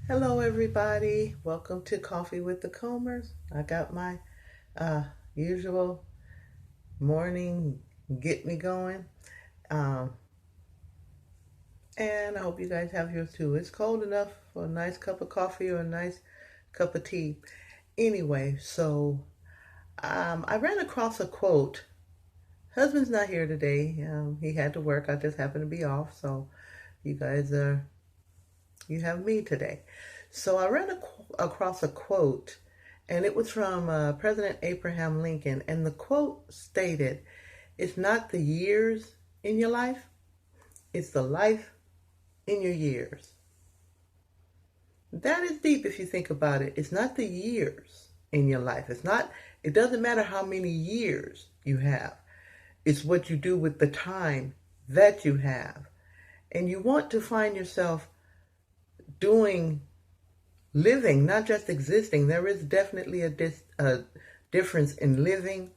Hello, everybody. Welcome to Coffee with the Comers. I got my uh, usual morning get me going. Um, and I hope you guys have yours too. It's cold enough for a nice cup of coffee or a nice cup of tea. Anyway, I ran across a quote. Husband's not here today. He had to work. I just happened to be off. So you guys you have me today. So I ran across a quote, and it was from President Abraham Lincoln. And the quote stated, "It's not the years in your life, it's the life in your years." That is deep if you think about it. It's not the years in your life. It doesn't matter how many years you have. It's what you do with the time that you have. And you want to find yourself doing living, not just existing. There is definitely a difference in living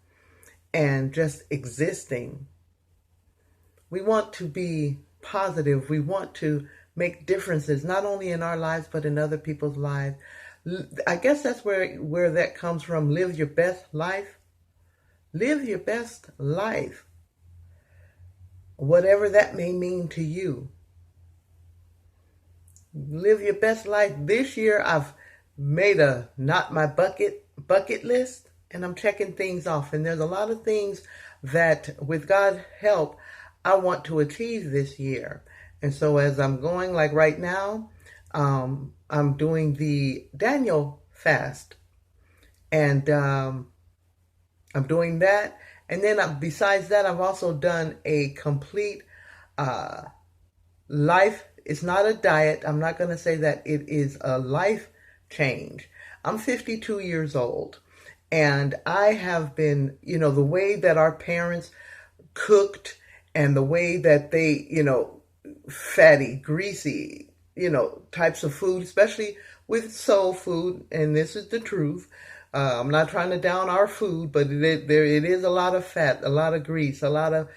and just existing. We want to be positive. We want to make differences, not only in our lives, but in other people's lives. I guess that's where that comes from. Live your best life. Live your best life, whatever that may mean to you. Live your best life. This year I've made a not my bucket list, and I'm checking things off, and there's a lot of things that with God's help I want to achieve this year. And so as I'm going, like right now, I'm doing the Daniel fast, and I'm doing that. And then besides that, I've also done a complete life. It's not a diet. I'm not going to say that it is a life change. I'm 52 years old, and I have been, the way that our parents cooked and the way that they, fatty, greasy, types of food, especially with soul food, and this is the truth. I'm not trying to down our food, but it is a lot of fat, a lot of grease, a lot of,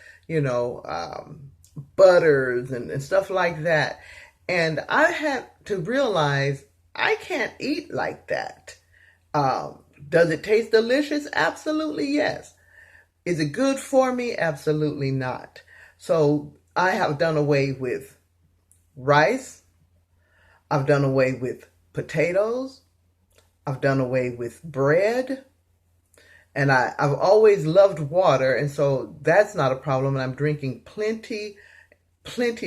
butters and stuff like that. And I had to realize I can't eat like that. Does it taste delicious? Absolutely yes. Is it good for me? Absolutely not. So I have done away with rice. I've done away with potatoes. I've done away with bread. And I've always loved water, and so that's not a problem. And I'm drinking plenty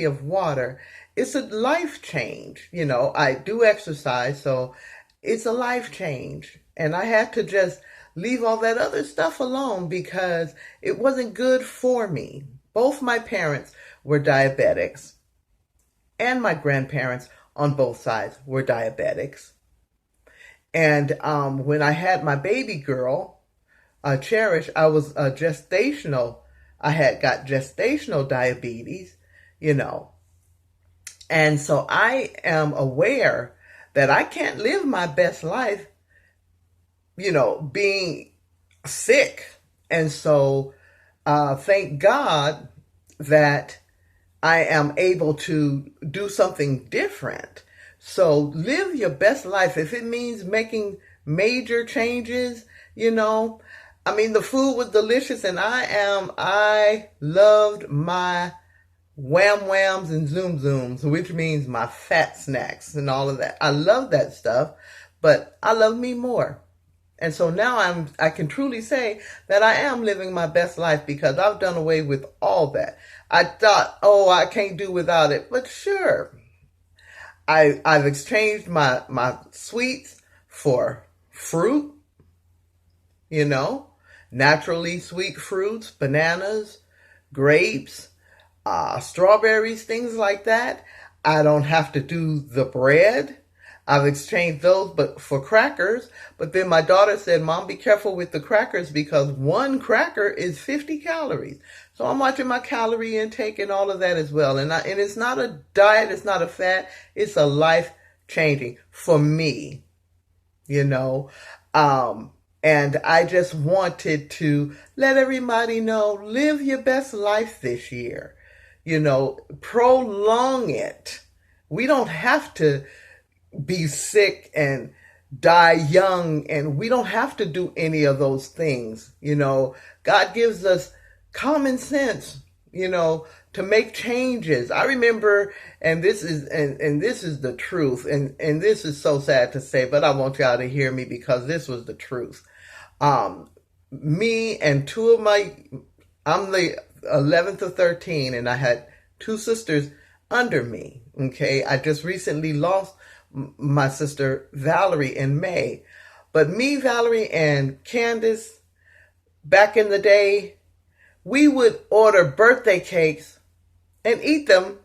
of water. It's a life change. I do exercise, so it's a life change. And I had to just leave all that other stuff alone because it wasn't good for me. Both my parents were diabetics, and my grandparents on both sides were diabetics. And when I had my baby girl, Cherish, I was gestational. I had got gestational diabetes, you know. And so I am aware that I can't live my best life, being sick. And so thank God that I am able to do something different. So live your best life. If it means making major changes, the food was delicious, and I loved my wham whams and zoom zooms, which means my fat snacks and all of that. I love that stuff, but I love me more. And so now I can truly say that I am living my best life because I've done away with all that. I thought, oh, I can't do without it, but sure. I've exchanged my sweets for fruit, naturally sweet fruits, bananas, grapes, strawberries, things like that. I don't have to do the bread. I've exchanged those but for crackers. But then my daughter said, Mom, be careful with the crackers because one cracker is 50 calories. So I'm watching my calorie intake and all of that as well. And it's not a diet, it's not a fad, it's a life changing for me, And I just wanted to let everybody know, live your best life this year. Prolong it. We don't have to be sick and die young, and we don't have to do any of those things. God gives us common sense, to make changes. I remember, and this is the truth, and this is so sad to say, but I want y'all to hear me because this was the truth. Me and I'm the 11th of 13, and I had two sisters under me. Okay, I just recently lost my sister Valerie in May. But me, Valerie, and Candace, back in the day, we would order birthday cakes and eat them,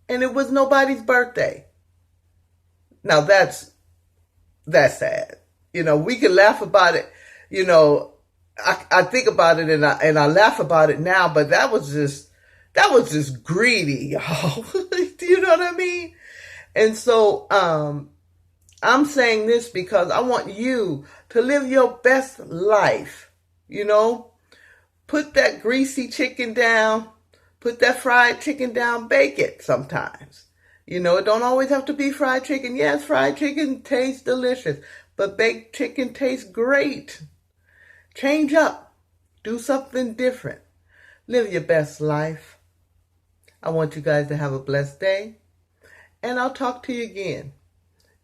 and it was nobody's birthday. Now that's sad. We can laugh about it. I think about it and I laugh about it now, but that was just greedy, y'all. Do you know what I mean? And so I'm saying this because I want you to live your best life. Put that greasy chicken down, put that fried chicken down, bake it sometimes. It don't always have to be fried chicken. Yes, fried chicken tastes delicious, but baked chicken tastes great. Change up. Do something different. Live your best life. I want you guys to have a blessed day, and I'll talk to you again.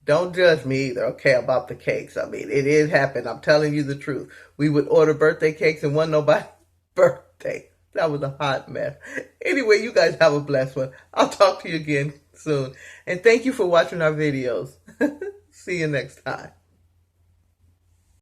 Don't judge me either, okay, about the cakes. I mean, it did happen. I'm telling you the truth. We would order birthday cakes and wasn't nobody's birthday. That was a hot mess. Anyway, you guys have a blessed one. I'll talk to you again soon. And thank you for watching our videos. See you next time.